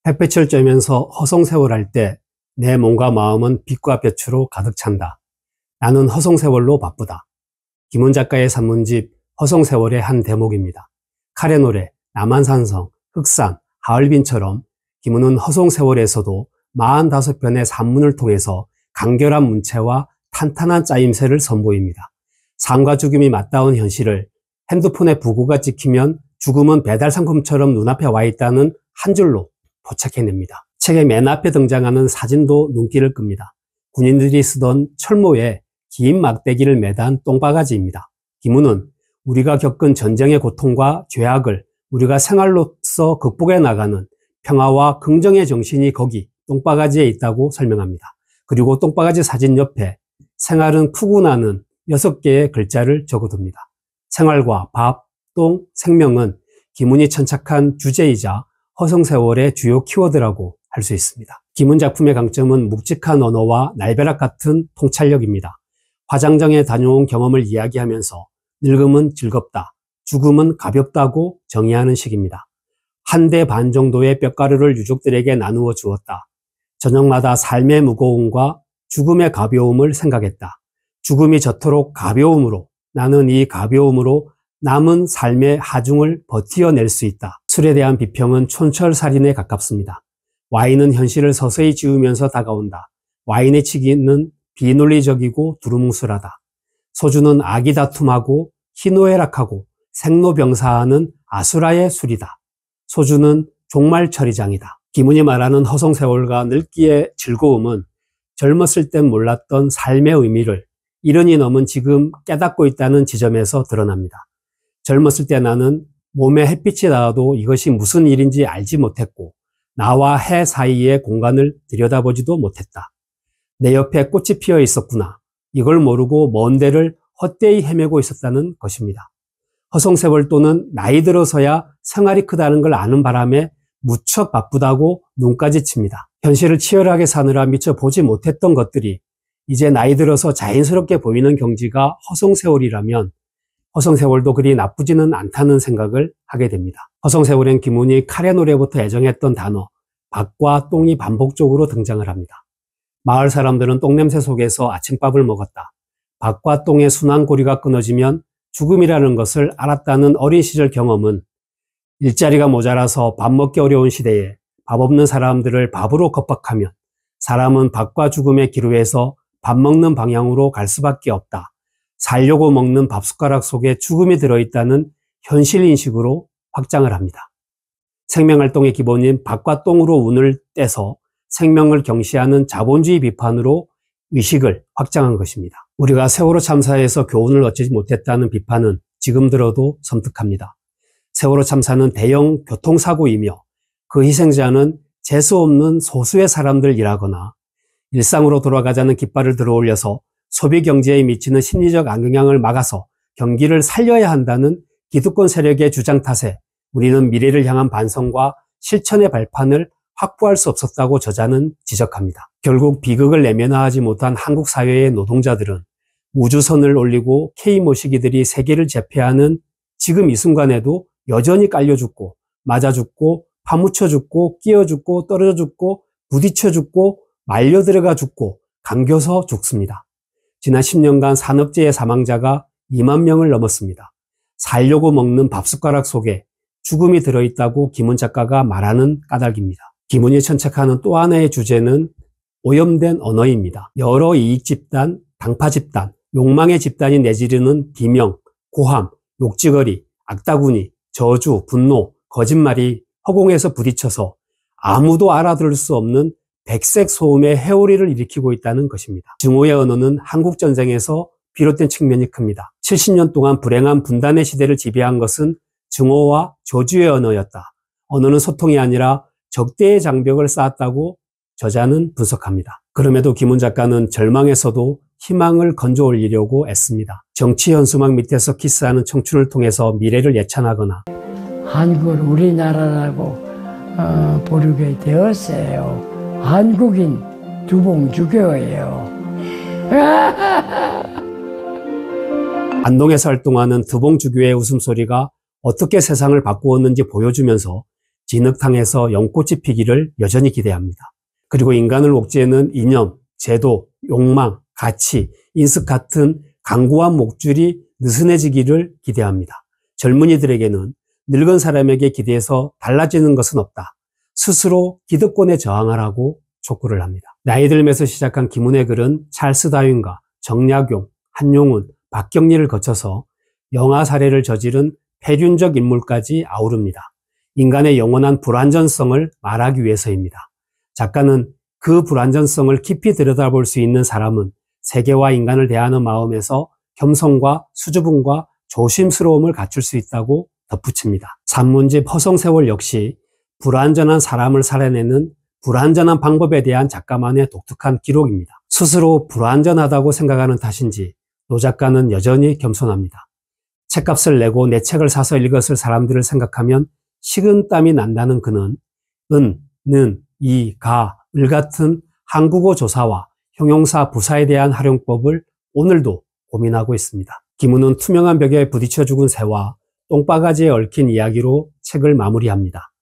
햇볕을 쬐면서 허송세월할 때 내 몸과 마음은 빛과 볕으로 가득 찬다. 나는 허송세월로 바쁘다. 김훈 작가의 산문집 허송세월의 한 대목입니다. 칼의 노래, 남한산성, 흑산, 하얼빈처럼 김훈은 허송세월에서도 45편의 산문을 통해서 간결한 문체와 탄탄한 짜임새를 선보입니다. 삶과 죽음이 맞닿은 현실을 핸드폰에 부고가 찍히면 죽음은 배달 상품처럼 눈앞에 와 있다는 한 줄로 포착해냅니다. 책의 맨 앞에 등장하는 사진도 눈길을 끕니다. 군인들이 쓰던 철모에 긴 막대기를 매단 똥바가지입니다. 김훈은 우리가 겪은 전쟁의 고통과 죄악을 우리가 생활로서 극복해 나가는 평화와 긍정의 정신이 거기 똥바가지에 있다고 설명합니다. 그리고 똥바가지 사진 옆에 생활은 크고 나는 6개의 글자를 적어둡니다. 생활과 밥, 똥, 생명은 김훈이 천착한 주제이자 허송세월의 주요 키워드라고 할 수 있습니다. 김훈 작품의 강점은 묵직한 언어와 날벼락 같은 통찰력입니다. 화장정에 다녀온 경험을 이야기하면서 늙음은 즐겁다, 죽음은 가볍다고 정의하는 식입니다. 한 대 반 정도의 뼈가루를 유족들에게 나누어 주었다. 저녁마다 삶의 무거움과 죽음의 가벼움을 생각했다. 죽음이 저토록 가벼움으로 나는 이 가벼움으로 남은 삶의 하중을 버티어낼 수 있다. 술에 대한 비평은 촌철살인에 가깝습니다. 와인은 현실을 서서히 지우면서 다가온다. 와인의 치기는 비논리적이고 두루뭉술하다. 소주는 아기다툼하고 희노애락하고 생로병사하는 아수라의 술이다. 소주는 종말처리장이다. 김훈이 말하는 허송세월과 늙기의 즐거움은 젊었을 땐 몰랐던 삶의 의미를 이른이 넘은 지금 깨닫고 있다는 지점에서 드러납니다. 젊었을 때 나는 몸에 햇빛이 닿아도 이것이 무슨 일인지 알지 못했고 나와 해 사이의 공간을 들여다보지도 못했다. 내 옆에 꽃이 피어 있었구나. 이걸 모르고 먼 데를 헛되이 헤매고 있었다는 것입니다. 허송세월 또는 나이 들어서야 생활이 크다는 걸 아는 바람에 무척 바쁘다고 눈까지 칩니다. 현실을 치열하게 사느라 미처 보지 못했던 것들이 이제 나이 들어서 자연스럽게 보이는 경지가 허송세월이라면 허송세월도 그리 나쁘지는 않다는 생각을 하게 됩니다. 허송세월엔 김훈이 칼의 노래부터 애정했던 단어 밥과 똥이 반복적으로 등장을 합니다. 마을 사람들은 똥냄새 속에서 아침밥을 먹었다. 밥과 똥의 순환고리가 끊어지면 죽음이라는 것을 알았다는 어린 시절 경험은 일자리가 모자라서 밥 먹기 어려운 시대에 밥 없는 사람들을 밥으로 겁박하면 사람은 밥과 죽음의 기로에서 밥 먹는 방향으로 갈 수밖에 없다. 살려고 먹는 밥숟가락 속에 죽음이 들어있다는 현실인식으로 확장을 합니다. 생명활동의 기본인 밥과 똥으로 운을 떼서 생명을 경시하는 자본주의 비판으로 의식을 확장한 것입니다. 우리가 세월호 참사에서 교훈을 얻지 못했다는 비판은 지금 들어도 섬뜩합니다. 세월호 참사는 대형 교통사고이며 그 희생자는 재수 없는 소수의 사람들이라거나 일상으로 돌아가자는 깃발을 들어올려서 소비 경제에 미치는 심리적 악영향을 막아서 경기를 살려야 한다는 기득권 세력의 주장 탓에 우리는 미래를 향한 반성과 실천의 발판을 확보할 수 없었다고 저자는 지적합니다. 결국 비극을 내면화하지 못한 한국 사회의 노동자들은 우주선을 올리고 K모시기들이 세계를 제패하는 지금 이 순간에도 여전히 깔려 죽고 맞아 죽고 파묻혀 죽고 끼어 죽고 떨어져 죽고 부딪혀 죽고 말려 들어가 죽고 감겨서 죽습니다. 지난 10년간 산업재해 사망자가 2만 명을 넘었습니다. 살려고 먹는 밥숟가락 속에 죽음이 들어있다고 김훈 작가가 말하는 까닭입니다. 김훈이 천착하는 또 하나의 주제는 오염된 언어입니다. 여러 이익집단, 당파집단, 욕망의 집단이 내지르는 비명, 고함, 욕지거리, 악다구니, 저주, 분노, 거짓말이 허공에서 부딪혀서 아무도 알아들을 수 없는 백색 소음의 회오리를 일으키고 있다는 것입니다. 증오의 언어는 한국전쟁에서 비롯된 측면이 큽니다. 70년 동안 불행한 분단의 시대를 지배한 것은 증오와 저주의 언어였다. 언어는 소통이 아니라 적대의 장벽을 쌓았다고 저자는 분석합니다. 그럼에도 김훈 작가는 절망에서도 희망을 건져 올리려고 애씁니다. 정치 현수막 밑에서 키스하는 청춘을 통해서 미래를 예찬하거나 한국을 우리나라라고 부르게 되었어요. 한국인 두봉주교예요. 안동에서 활동하는 두봉주교의 웃음소리가 어떻게 세상을 바꾸었는지 보여주면서 진흙탕에서 연꽃이 피기를 여전히 기대합니다. 그리고 인간을 옥죄는 이념, 제도, 욕망, 가치, 인습 같은 강고한 목줄이 느슨해지기를 기대합니다. 젊은이들에게는 늙은 사람에게 기대해서 달라지는 것은 없다. 스스로 기득권에 저항하라고 촉구를 합니다. 나이 들면서 시작한 김훈의 글은 찰스 다윈과 정약용, 한용운, 박경리를 거쳐서 영아 살해를 저지른 폐륜적 인물까지 아우릅니다. 인간의 영원한 불완전성을 말하기 위해서입니다. 작가는 그 불완전성을 깊이 들여다볼 수 있는 사람은 세계와 인간을 대하는 마음에서 겸손과 수줍음과 조심스러움을 갖출 수 있다고 덧붙입니다. 산문집 허송세월 역시 불완전한 사람을 살해내는 불완전한 방법에 대한 작가만의 독특한 기록입니다. 스스로 불완전하다고 생각하는 탓인지 노 작가는 여전히 겸손합니다. 책값을 내고 내 책을 사서 읽었을 사람들을 생각하면 식은땀이 난다는 그는 은, 는, 이, 가, 을 같은 한국어 조사와 형용사 부사에 대한 활용법을 오늘도 고민하고 있습니다. 김훈은 투명한 벽에 부딪혀 죽은 새와 똥바가지에 얽힌 이야기로 책을 마무리합니다.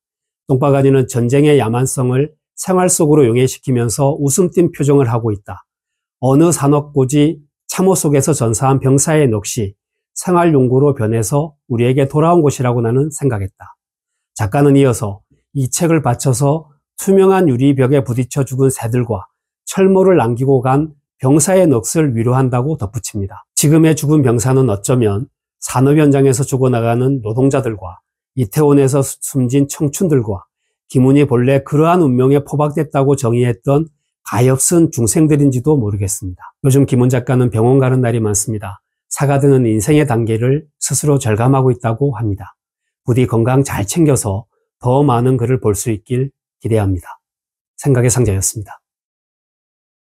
똥바가지는 전쟁의 야만성을 생활 속으로 용해시키면서 웃음 띤 표정을 하고 있다. 어느 산업고지 참호 속에서 전사한 병사의 넋이 생활용구로 변해서 우리에게 돌아온 것이라고 나는 생각했다. 작가는 이어서 이 책을 바쳐서 투명한 유리벽에 부딪혀 죽은 새들과 철모를 남기고 간 병사의 넋을 위로한다고 덧붙입니다. 지금의 죽은 병사는 어쩌면 산업 현장에서 죽어나가는 노동자들과 이태원에서 숨진 청춘들과 김훈이 본래 그러한 운명에 포박됐다고 정의했던 가엾은 중생들인지도 모르겠습니다. 요즘 김훈 작가는 병원 가는 날이 많습니다. 사가드는 인생의 단계를 스스로 절감하고 있다고 합니다. 부디 건강 잘 챙겨서 더 많은 글을 볼 수 있길 기대합니다. 생각의 상자였습니다.